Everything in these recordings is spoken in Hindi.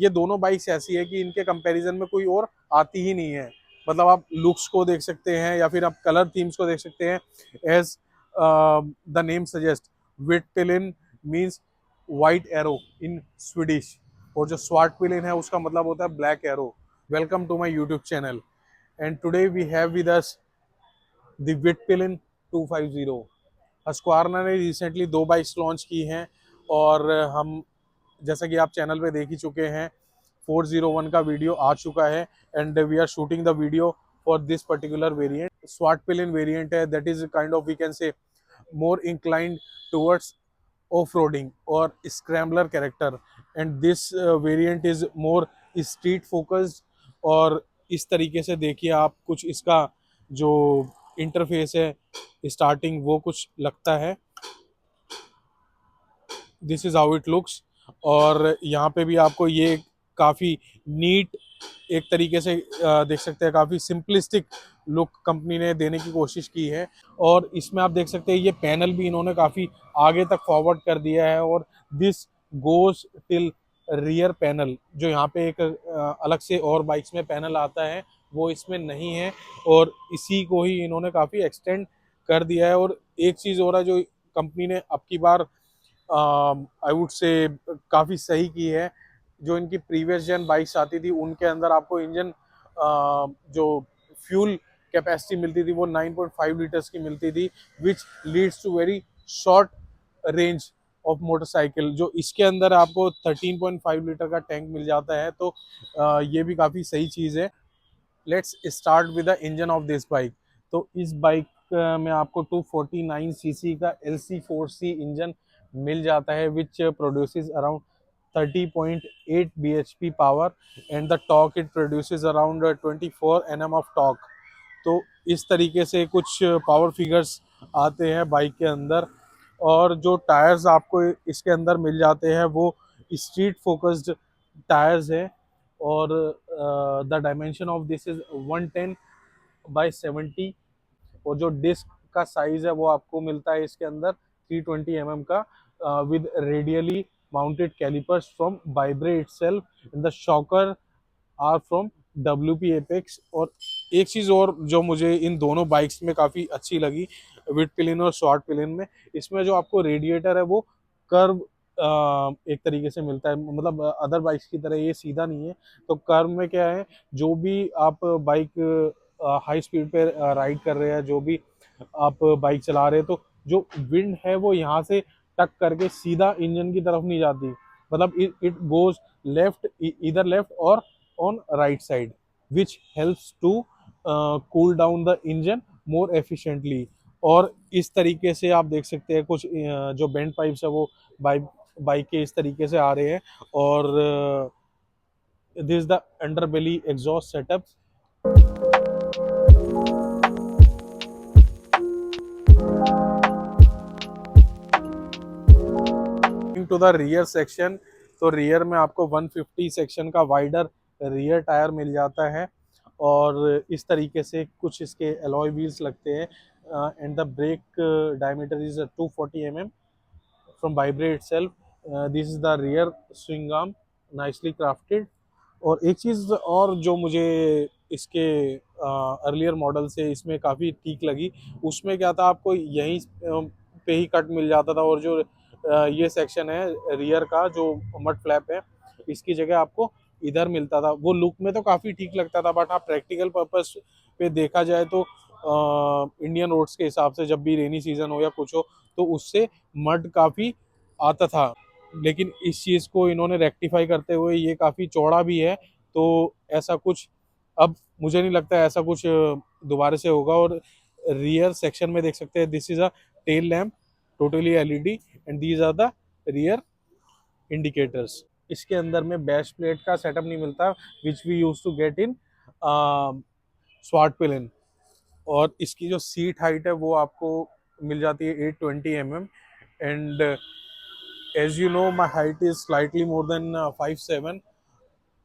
ये दोनों बाइक्स ऐसी है कि इनके कंपैरिजन में कोई और आती ही नहीं है। मतलब आप लुक्स को देख सकते हैं या फिर आप कलर थीम्स को देख सकते हैं। As the name suggest, Vitpilen means white arrow in Swedish, और जो स्वार्टपिलिन है उसका मतलब होता है black arrow. Welcome to my YouTube channel, and today we have with us the Vitpilen 250। Husqvarna ने रिसेंटली दो बाइक्स लॉन्च की हैं, और हम जैसा कि आप चैनल पे देख ही चुके हैं, 401 का वीडियो आ चुका है, and we are shooting the video for this particular variant. Svartpilen variant है, that is kind of we can say more inclined towards off roading और scrambler character, and this variant is more street focused. और इस तरीके से देखिए आप, कुछ इसका जो इंटरफेस है स्टार्टिंग वो कुछ लगता है। This is how it looks. और यहाँ पे भी आपको ये काफ़ी नीट एक तरीके से देख सकते हैं, काफ़ी सिंपलिस्टिक लुक कंपनी ने देने की कोशिश की है। और इसमें आप देख सकते हैं ये पैनल भी इन्होंने काफ़ी आगे तक फॉरवर्ड कर दिया है, और this goes till rear panel. जो यहाँ पे एक अलग से और बाइक्स में पैनल आता है वो इसमें नहीं है, और इसी को ही इन्होंने काफ़ी एक्सटेंड कर दिया है। और एक चीज़ और है जो कंपनी ने अब की बार आई वुड से काफ़ी सही की है। जो इनकी प्रीवियस जन बाइक्स आती थी उनके अंदर आपको इंजन जो फ्यूल कैपेसिटी मिलती थी वो 9.5 लीटर्स की मिलती थी, which leads to very short range of motorcycle. जो इसके अंदर आपको 13.5 लीटर का टैंक मिल जाता है, तो ये भी काफ़ी सही चीज़ है। Let's start with the engine of this bike. तो इस बाइक में आपको 249 सीसी का LC4C इंजन मिल जाता है, which produces around 30.8 bhp power, and the torque it produces around 24 Nm of torque. तो इस तरीके से कुछ पावर फिगर्स आते हैं बाइक के अंदर। और जो टायर्स आपको इसके अंदर मिल जाते हैं वो स्ट्रीट फोकस्ड टायर्स हैं, और the dimension of this is 110/70। और जो डिस्क का साइज है वो आपको मिलता है इसके अंदर 320 का, with radially mounted calipers from ByBre itself, and the shocker are from WP Apex. और एक चीज़ और जो मुझे इन दोनों बाइक्स में काफ़ी अच्छी लगी, विट पिलिन और शॉर्ट पिलिन में, इसमें जो आपको रेडिएटर है वो कर्व एक तरीके से मिलता है। मतलब अदर बाइक्स की तरह ये सीधा नहीं है। तो कर्व में क्या है, जो भी आप बाइक हाई स्पीड पे राइड कर रहे हैं, जो भी आप बाइक चला रहे हैं, तो जो विंड है वो यहाँ से टक करके सीधा इंजन की तरफ नहीं जाती। मतलब इट गोज लेफ्ट, इधर लेफ्ट और on right side, which helps to cool down the engine more efficiently। और इस तरीके से आप देख सकते हैं कुछ जो बेंड पाइप्स है वो बाइक के इस तरीके से आ रहे हैं। और this the underbelly exhaust setup. To the rear section, तो रियर में आपको 150 सेक्शन का वाइडर रियर टायर मिल जाता है, और इस तरीके से कुछ इसके एलॉय व्हील्स लगते हैं, and the brake diameter is 240 from ByBre itself. This is the rear swing arm, nicely crafted. और एक चीज़ और जो मुझे इसके अर्लियर मॉडल से इसमें काफ़ी ठीक लगी, उसमें क्या था, आपको यहीं पे ही कट मिल जाता था, और जो ये सेक्शन है रियर का जो मड फ्लैप है, इसकी जगह आपको इधर मिलता था। वो लुक में तो काफ़ी ठीक लगता था, बट हाँ प्रैक्टिकल पर्पस पे देखा जाए तो इंडियन रोड्स के हिसाब से जब भी रेनी सीजन हो या कुछ हो, तो उससे मड काफ़ी आता था। लेकिन इस चीज़ को इन्होंने रेक्टिफाई करते हुए ये काफ़ी चौड़ा भी है, तो ऐसा कुछ अब मुझे नहीं लगता ऐसा कुछ दोबारा से होगा। और रियर सेक्शन में देख सकते हैं, this is a tail lamp, totally LED, and these are the rear indicators. इसके अंदर में बैश प्लेट का सेटअप नहीं मिलता, which we use to get in Svartpilen. और इसकी जो सीट हाइट है वो आपको मिल जाती है 820 mm, and as you know my height is slightly more than 5'7".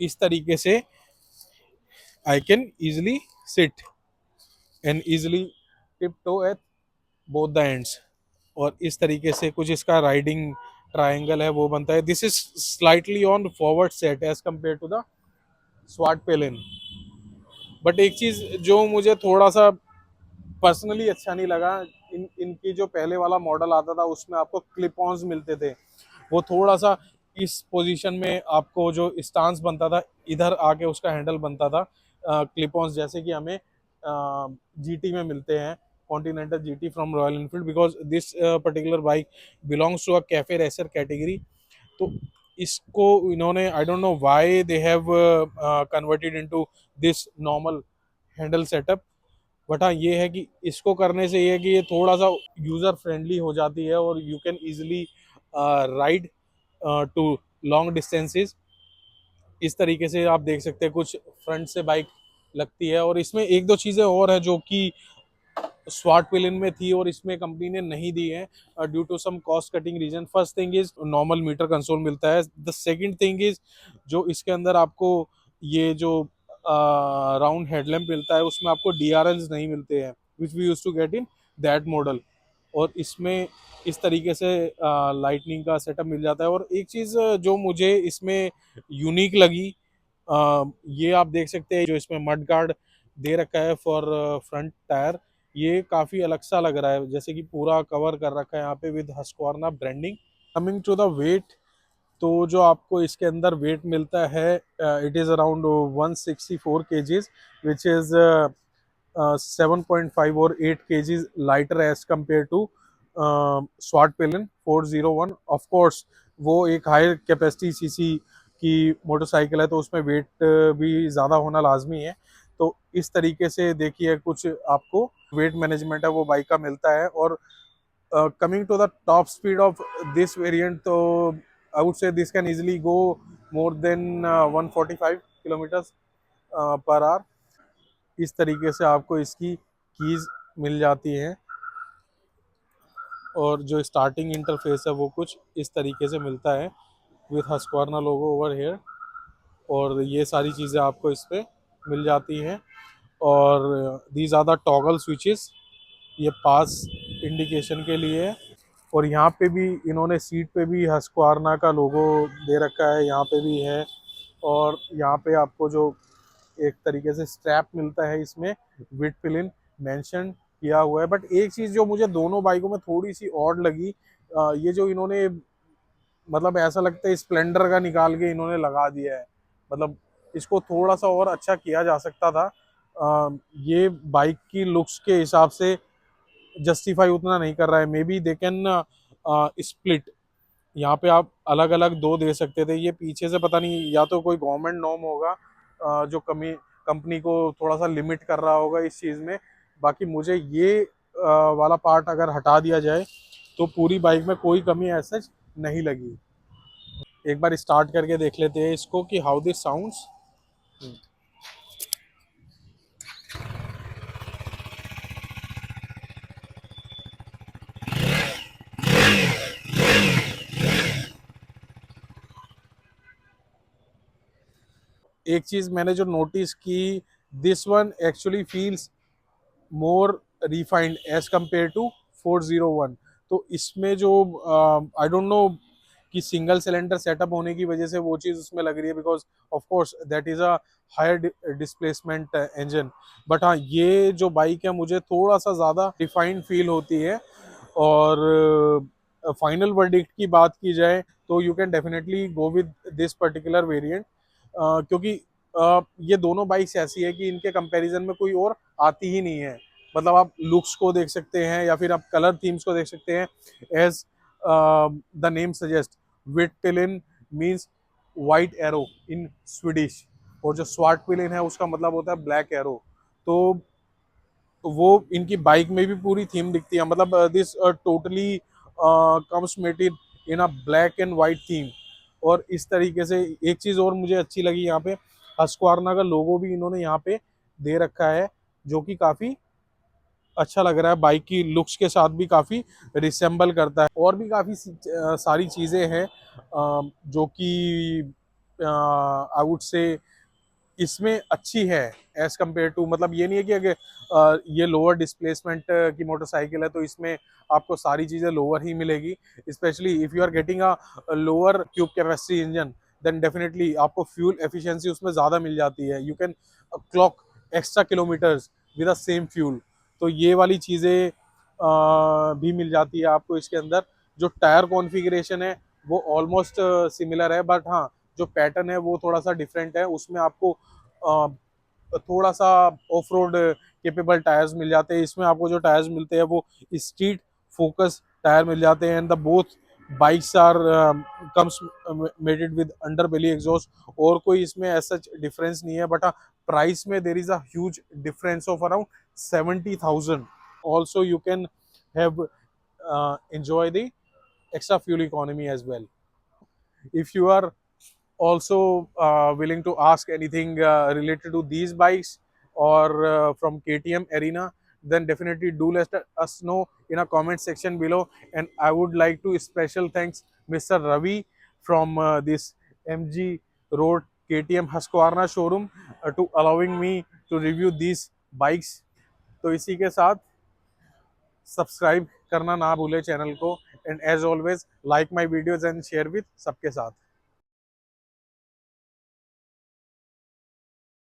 इस तरीके से I can easily sit and easily tiptoe at both the ends। और इस तरीके से कुछ इसका राइडिंग ट्रायंगल है वो बनता है। This is slightly on forward set as compare to the Svartpilen. But एक चीज जो मुझे थोड़ा सा पर्सनली अच्छा नहीं लगा, इनकी जो पहले वाला मॉडल आता था उसमें आपको क्लिप ऑन्स मिलते थे, वो थोड़ा सा इस पोजीशन में आपको जो स्टांस बनता था इधर आके उसका हैंडल बनता था क्लिप ऑन्स, जैसे कि हमें जीटी में मिलते हैं, Continental GT from Royal Enfield, because this particular bike belongs to a cafe racer category. तो इसको इन्होंने I don't know why they have converted into this normal handle setup. But हाँ ये है कि इसको करने से ये है कि ये थोड़ा सा यूजर फ्रेंडली हो जाती है और you can easily ride to long distances. इस तरीके से आप देख सकते हैं कुछ फ्रंट से बाइक लगती है। और इसमें एक दो चीज़ें और है जो कि स्वाट पिलिन में थी और इसमें कंपनी ने नहीं दी है due to some cost cutting reason. First thing is normal meter console मिलता है। द सेकंड थिंग इज जो इसके अंदर आपको ये जो राउंड हेडलैम्प मिलता है उसमें आपको डीआरएल्स नहीं मिलते हैं which we use to get in that model. और इसमें इस तरीके से लाइटनिंग का सेटअप मिल जाता है। और एक चीज़ जो मुझे इसमें यूनिक लगी, ये आप देख सकते हैं जो इसमें मड गार्ड दे रखा है फॉर फ्रंट टायर, ये काफ़ी अलग सा लग रहा है, जैसे कि पूरा कवर कर रखा है यहाँ पे with Husqvarna branding. Coming to the weight, तो जो आपको इसके अंदर वेट मिलता है it is around 164 kgs which is 7.5 और 8 kgs lighter as compare to Svartpilen 401। Of course वो एक हाई कैपेसिटी सीसी की मोटरसाइकिल है तो उसमें वेट भी ज़्यादा होना लाजमी है। तो इस तरीके से देखिए कुछ आपको वेट मैनेजमेंट है वो बाइक का मिलता है। और coming to the top speed of this variant, so I would say this can easily go more than 145 kilometers per hour। इस तरीके से आपको इसकी कीज मिल जाती हैं और जो स्टार्टिंग इंटरफेस है वो कुछ इस तरीके से मिलता है विथ हस्क्वार्ना लोगो ओवर हेयर। और ये सारी चीज़ें आपको इस पर मिल जाती हैं। और these are the toggle switches, ये पास इंडिकेशन के लिए है। और यहाँ पे भी इन्होंने सीट पे भी हस्क्वार्ना का लोगो दे रखा है, यहाँ पे भी है। और यहाँ पे आपको जो एक तरीके से स्ट्रैप मिलता है इसमें विद पिलिन मेंशन किया हुआ है। बट एक चीज़ जो मुझे दोनों बाइकों में थोड़ी सी ऑड लगी, ये जो इन्होंने मतलब ऐसा लगता है स्प्लेंडर का निकाल के इन्होंने लगा दिया है। मतलब इसको थोड़ा सा और अच्छा किया जा सकता था। ये बाइक की लुक्स के हिसाब से जस्टिफाई उतना नहीं कर रहा है। May be they can split, यहाँ पे आप अलग अलग दो दे सकते थे। ये पीछे से पता नहीं या तो कोई गवर्नमेंट नॉर्म होगा जो कमी कंपनी को थोड़ा सा लिमिट कर रहा होगा इस चीज़ में। बाकी मुझे ये वाला पार्ट अगर हटा दिया जाए तो पूरी बाइक में कोई कमी ऐसा नहीं लगी। एक बार स्टार्ट करके देख लेते हैं इसको कि हाउ दिस साउंड्स। एक चीज़ मैंने जो नोटिस की, this one actually feels more refined as compare to 401। तो इसमें जो आई डोंट नो कि सिंगल सिलेंडर सेटअप होने की वजह से वो चीज़ उसमें लग रही है, because of course that is a higher displacement engine. But हाँ ये जो बाइक है मुझे थोड़ा सा ज़्यादा रिफाइंड फील होती है। और फाइनल वर्डिक्ट की बात की जाए तो you can definitely go with this particular variant, क्योंकि ये दोनों बाइक्स ऐसी है कि इनके कंपैरिजन में कोई और आती ही नहीं है। मतलब आप लुक्स को देख सकते हैं या फिर आप कलर थीम्स को देख सकते हैं। As the name suggest, Vitpilen means white arrow in Swedish, और जो स्वाट पिलिन है उसका मतलब होता है ब्लैक एरो। तो वो इनकी बाइक में भी पूरी थीम दिखती है। मतलब this totally comes mated in a black and white theme. और इस तरीके से एक चीज़ और मुझे अच्छी लगी, यहाँ पे हस्क्वार्ना का लोगो भी इन्होंने यहाँ पे दे रखा है जो कि काफ़ी अच्छा लग रहा है, बाइक की लुक्स के साथ भी काफ़ी रिसेंबल करता है। और भी काफ़ी सारी चीज़ें हैं जो कि आई वुड से इसमें अच्छी है एज कम्पेयर टू, मतलब ये नहीं है कि अगर ये लोअर डिस्प्लेसमेंट की मोटरसाइकिल है तो इसमें आपको सारी चीज़ें लोअर ही मिलेगी। Especially if you are getting a lower tube capacity engine, then definitely आपको फ्यूल एफिशिएंसी उसमें ज़्यादा मिल जाती है। You can clock extra kilometres with the same fuel. तो ये वाली चीज़ें भी मिल जाती है आपको इसके अंदर। जो टायर कॉन्फ़िगरेशन है वो ऑलमोस्ट सिमिलर है, बट हाँ जो पैटर्न है वो थोड़ा सा डिफरेंट है। उसमें आपको थोड़ा सा ऑफ रोड केपेबल टायर्स मिल जाते हैं। इसमें आपको जो टायर्स मिलते हैं वो स्ट्रीट फोकस टायर मिल जाते हैं। And the both bikes are comes maded with under belly exhaust. और कोई इसमें ऐसा डिफरेंस नहीं है, बट प्राइस में there is a huge difference of around 70,000। Also you can have enjoy the extra fuel economy as well. If you are also willing to ask anything related to these bikes or from KTM Arena, then definitely do let us know in a comment section below. And I would like to special thanks Mr. Ravi from this MG Road KTM Husqvarna showroom to allowing me to review these bikes. तो इसी के साथ सब्सक्राइब करना ना भूले चैनल को, and as always like my videos and share with सबके साथ।